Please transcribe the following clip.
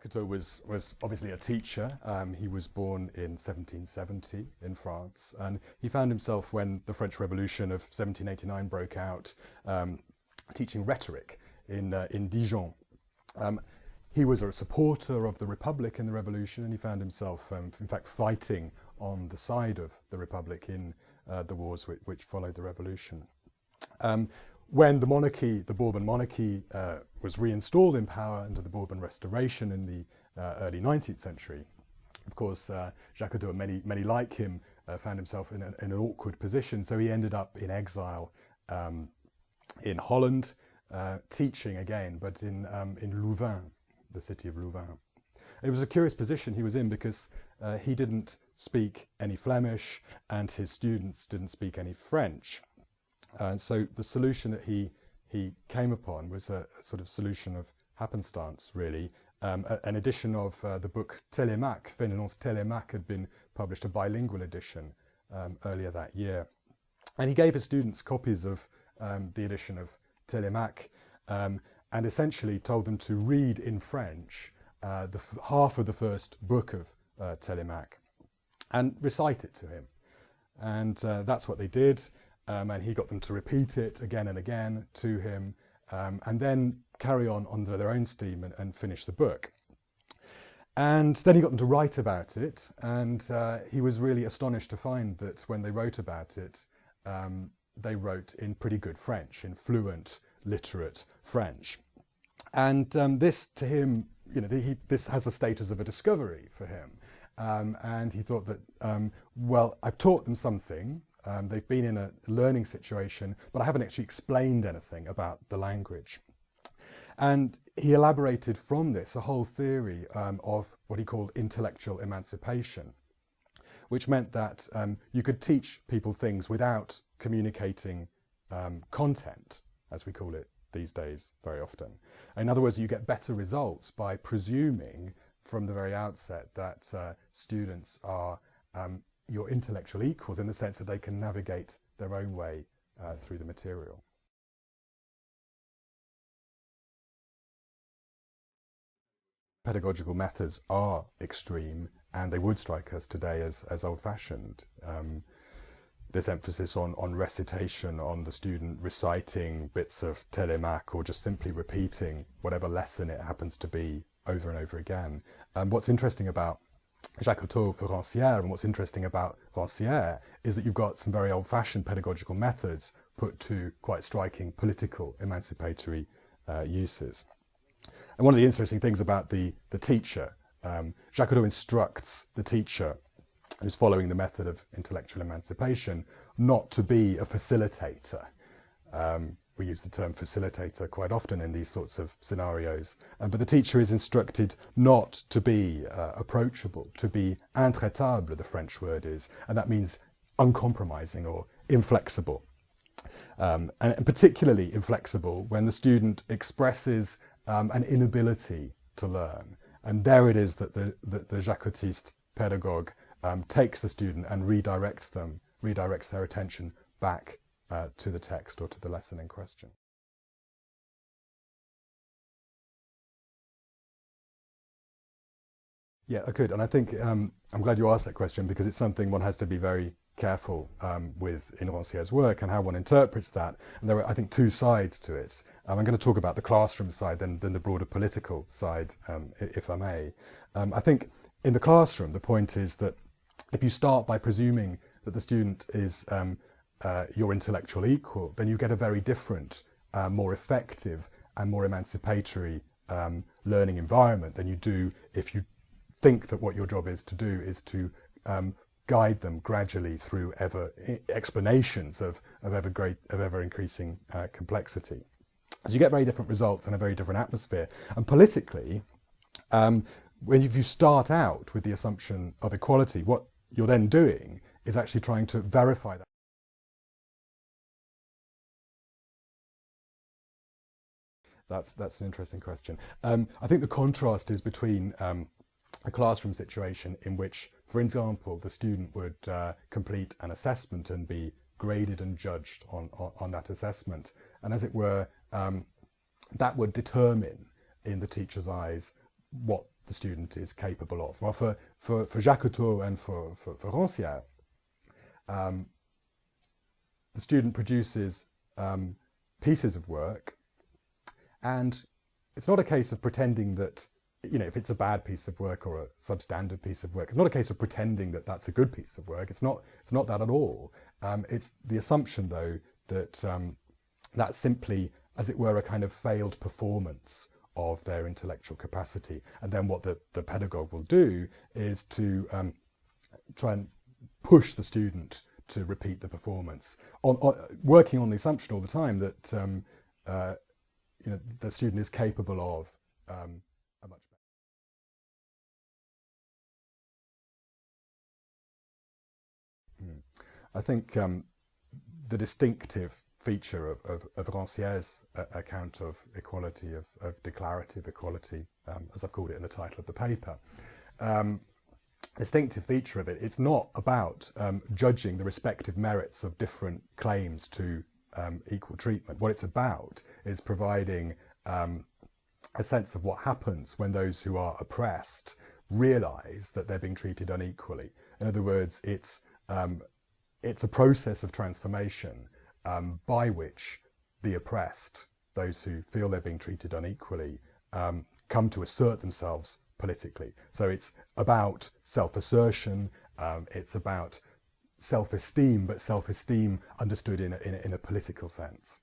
Jacotot was obviously a teacher. He was born in 1770 in France, and he found himself, when the French Revolution of 1789 broke out, teaching rhetoric in Dijon. He was a supporter of the Republic in the Revolution, and he found himself, in fact, fighting on the side of the Republic in the wars which followed the Revolution. When the monarchy, the Bourbon monarchy, was reinstalled in power under the Bourbon Restoration in the early 19th century, of course, Jacotot, many like him, found himself in an awkward position. So he ended up in exile in Holland, teaching again, but in Louvain, the city of Louvain. It was a curious position he was in because he didn't speak any Flemish and his students didn't speak any French. And so the solution that he came upon was a sort of solution of happenstance, really. An edition of the book Télémaque, Fénelon's Télémaque, had been published, a bilingual edition, earlier that year. And he gave his students copies of the edition of Télémaque, and essentially told them to read in French half of the first book of Télémaque and recite it to him. And that's what they did. And he got them to repeat it again and again to him, and then carry on under their own steam and finish the book. And then he got them to write about it, and he was really astonished to find that when they wrote about it, they wrote in pretty good French, in fluent, literate French. And this, to him, this has the status of a discovery for him. And he thought that, well, I've taught them something. They've been in a learning situation, but I haven't actually explained anything about the language. And he elaborated from this a whole theory of what he called intellectual emancipation, which meant that you could teach people things without communicating content, as we call it these days very often. In other words, you get better results by presuming from the very outset that students are your intellectual equals, in the sense that they can navigate their own way through the material. Pedagogical methods are extreme, and they would strike us today as old-fashioned. This emphasis on recitation, on the student reciting bits of Télémaque or just simply repeating whatever lesson it happens to be over and over again. What's interesting about Jacotot for Rancière, and what's interesting about Rancière, is that you've got some very old-fashioned pedagogical methods put to quite striking political emancipatory uses. And one of the interesting things about the teacher, Jacotot instructs the teacher who's following the method of intellectual emancipation not to be a facilitator. We use the term facilitator quite often in these sorts of scenarios, but the teacher is instructed not to be approachable, to be intraitable, the French word is, and that means uncompromising or inflexible. And particularly inflexible when the student expresses an inability to learn. And there it is that the Jacotist pedagogue takes the student and redirects their attention back to the text or to the lesson in question. Yeah, I could, and I think I'm glad you asked that question, because it's something one has to be very careful with in Rancière's work and how one interprets that. And there are, I think, two sides to it. I'm going to talk about the classroom side, then the broader political side, if I may. I think in the classroom, the point is that if you start by presuming that the student is your intellectual equal, then you get a very different, more effective and more emancipatory learning environment than you do if you think that what your job is to do is to guide them gradually through explanations of ever increasing complexity. So you get very different results and a very different atmosphere. And politically, if you start out with the assumption of equality, what you're then doing is actually trying to verify that. That's an interesting question. I think the contrast is between a classroom situation in which, for example, the student would complete an assessment and be graded and judged on that assessment. And as it were, that would determine, in the teacher's eyes, what the student is capable of. Well, for Jacotot and for Rancière, the student produces pieces of work, and it's not a case of pretending that, you know, if it's a bad piece of work or a substandard piece of work, it's not a case of pretending that that's a good piece of work. It's not that at all. It's the assumption, though, that that's simply, as it were, a kind of failed performance of their intellectual capacity. And then what the pedagogue will do is to try and push the student to repeat the performance, working on the assumption all the time that you know, the student is capable of a much better. I think the distinctive feature of Rancière's account of equality, of declarative equality, as I've called it in the title of the paper, distinctive feature of it, it's not about judging the respective merits of different claims to equal treatment. What it's about is providing a sense of what happens when those who are oppressed realise that they're being treated unequally. In other words, it's a process of transformation by which the oppressed, those who feel they're being treated unequally, come to assert themselves politically. So it's about self-assertion, it's about self-esteem, but self-esteem understood in a political sense.